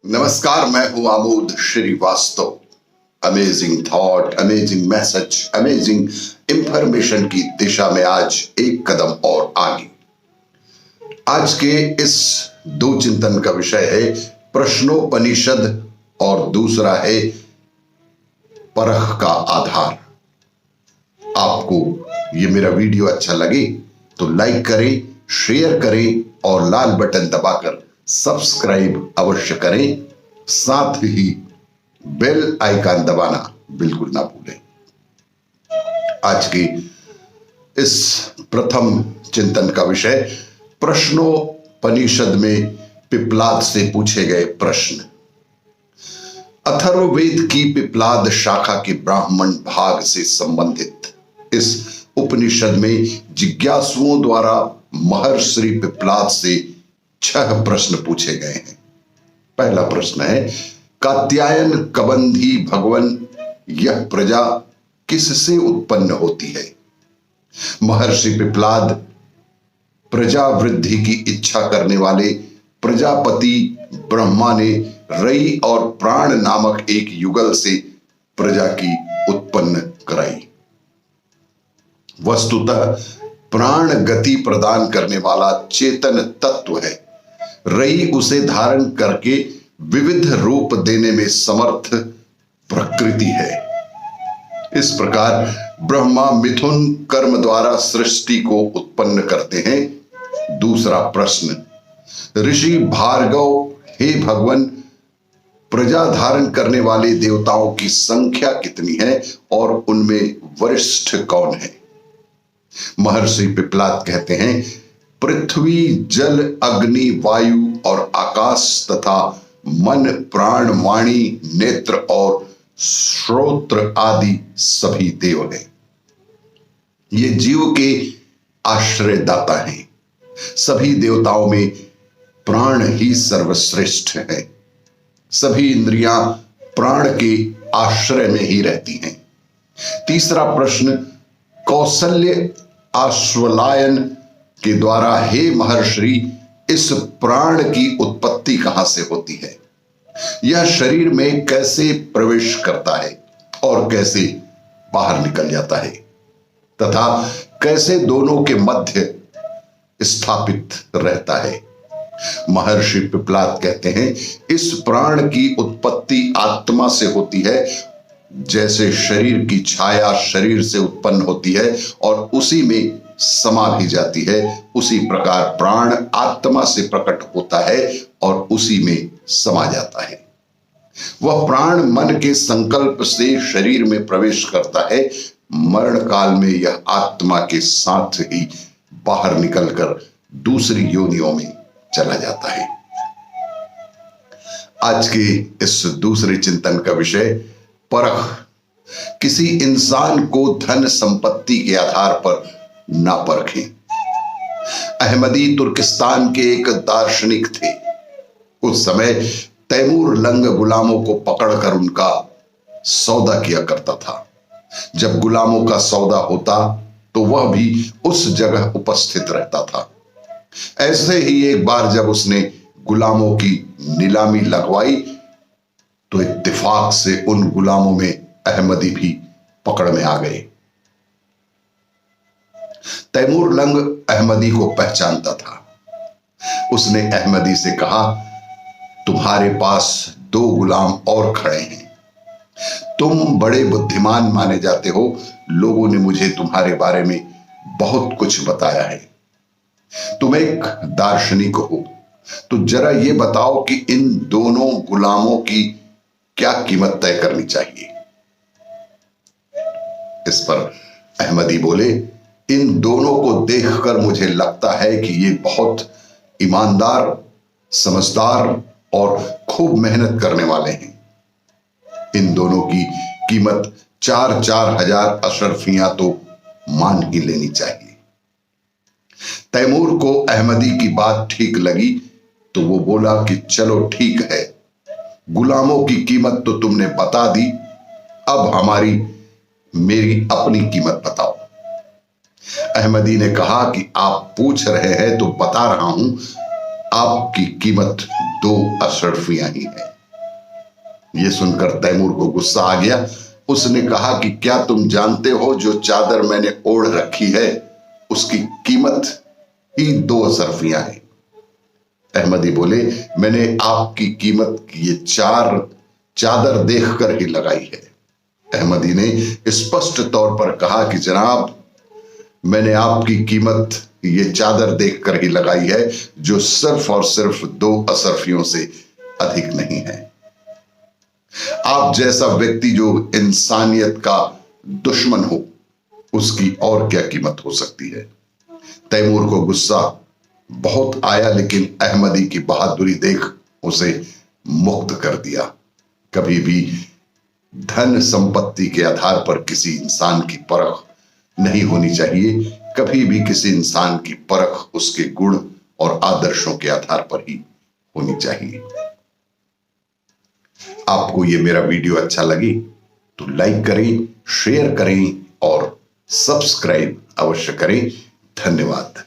नमस्कार, मैं हूं Amod Srivastava. Amazing thought, amazing message, amazing information की दिशा में आज एक कदम और आगे। आज के इस दो चिंतन का विषय है प्रश्नोपनिषद और दूसरा है परख का आधार। आपको ये मेरा वीडियो अच्छा लगे तो लाइक करें, शेयर करें और लाल बटन दबाकर सब्सक्राइब अवश्य करें। साथ ही बेल आइकन दबाना बिल्कुल ना भूलें। आज की इस प्रथम चिंतन का विषय प्रश्नोपनिषद में पिप्लाद से पूछे गए प्रश्न। अथर्ववेद की पिप्लाद शाखा के ब्राह्मण भाग से संबंधित इस उपनिषद में जिज्ञासुओं द्वारा महर्षि पिप्लाद से 6 प्रश्न पूछे गए हैं। पहला प्रश्न है, कात्यायन कबंधी भगवन, यह प्रजा किससे उत्पन्न होती है? महर्षि पिप्लाद प्रजा वृद्धि की इच्छा करने वाले प्रजापति ब्रह्मा ने रई और प्राण नामक एक युगल से प्रजा की उत्पन्न कराई। वस्तुतः प्राण गति प्रदान करने वाला चेतन तत्व है। रई उसे धारण करके विविध रूप देने में समर्थ प्रकृति है। इस प्रकार ब्रह्मा मिथुन कर्म द्वारा सृष्टि को उत्पन्न करते हैं। दूसरा प्रश्न, ऋषि भार्गव, हे भगवन, प्रजा धारण करने वाले देवताओं की संख्या कितनी है और उनमें वरिष्ठ कौन है? महर्षि पिप्लाद कहते हैं, पृथ्वी, जल, अग्नि, वायु और आकाश तथा मन, प्राण, वाणी, नेत्र और श्रोत्र आदि सभी देव हैं। ये जीव के आश्रयदाता हैं। सभी देवताओं में प्राण ही सर्वश्रेष्ठ है। सभी इंद्रियां प्राण के आश्रय में ही रहती हैं। तीसरा प्रश्न, कौशल्य आश्वलायन के द्वारा हे महर्षि, इस प्राण की उत्पत्ति कहां से होती है? यह शरीर में कैसे प्रवेश करता है और कैसे बाहर निकल जाता है तथा कैसे दोनों के मध्य स्थापित रहता है? महर्षि पिप्लाद कहते हैं, इस प्राण की उत्पत्ति आत्मा से होती है। जैसे शरीर की छाया शरीर से उत्पन्न होती है और उसी में समा भी जाती है, उसी प्रकार प्राण आत्मा से प्रकट होता है और उसी में समा जाता है। वह प्राण मन के संकल्प से शरीर में प्रवेश करता है। मरण काल में यह आत्मा के साथ ही बाहर निकलकर दूसरी योनियों में चला जाता है। आज के इस दूसरे चिंतन का विषय परख। किसी इंसान को धन संपत्ति के आधार पर ना परखें। अहमदी तुर्किस्तान के एक दार्शनिक थे। उस समय तैमूर लंग गुलामों को पकड़कर उनका सौदा किया करता था। जब गुलामों का सौदा होता तो वह भी उस जगह उपस्थित रहता था। ऐसे ही एक बार जब उसने गुलामों की नीलामी लगवाई तो इत्तेफाक से उन गुलामों में अहमदी भी पकड़ में आ गए। तैमूर लंग अहमदी को पहचानता था। उसने अहमदी से कहा, तुम्हारे पास 2 गुलाम और खड़े हैं। तुम बड़े बुद्धिमान माने जाते हो। लोगों ने मुझे तुम्हारे बारे में बहुत कुछ बताया है। तुम एक दार्शनिक हो, तो जरा ये बताओ कि इन दोनों गुलामों की क्या कीमत तय करनी चाहिए? इस पर अहमदी बोले, इन दोनों को देखकर मुझे लगता है कि ये बहुत ईमानदार, समझदार और खूब मेहनत करने वाले हैं। इन दोनों की कीमत 4-4 हजार अशरफियां तो मान ही लेनी चाहिए। तैमूर को अहमदी की बात ठीक लगी तो वो बोला कि चलो ठीक है, गुलामों की कीमत तो तुमने बता दी, अब मेरी अपनी कीमत बताओ। अहमदी ने कहा कि आप पूछ रहे हैं तो बता रहा हूं, आपकी कीमत 2 अशरफियां ही है। यह सुनकर तैमूर को गुस्सा आ गया। उसने कहा कि क्या तुम जानते हो जो चादर मैंने ओढ़ रखी है उसकी कीमत ही 2 अशरफियां हैं। अहमदी बोले, मैंने आपकी कीमत ये 4 चादर देखकर ही लगाई है। अहमदी ने स्पष्ट तौर पर कहा कि जनाब, मैंने आपकी कीमत ये चादर देखकर ही लगाई है जो सिर्फ और सिर्फ 2 अशरफियों से अधिक नहीं है। आप जैसा व्यक्ति जो इंसानियत का दुश्मन हो उसकी और क्या कीमत हो सकती है। तैमूर को गुस्सा बहुत आया, लेकिन अहमदी की बहादुरी देख उसे मुक्त कर दिया। कभी भी धन संपत्ति के आधार पर किसी इंसान की परख नहीं होनी चाहिए। कभी भी किसी इंसान की परख उसके गुण और आदर्शों के आधार पर ही होनी चाहिए। आपको ये मेरा वीडियो अच्छा लगे तो लाइक करें, शेयर करें और सब्सक्राइब अवश्य करें। धन्यवाद।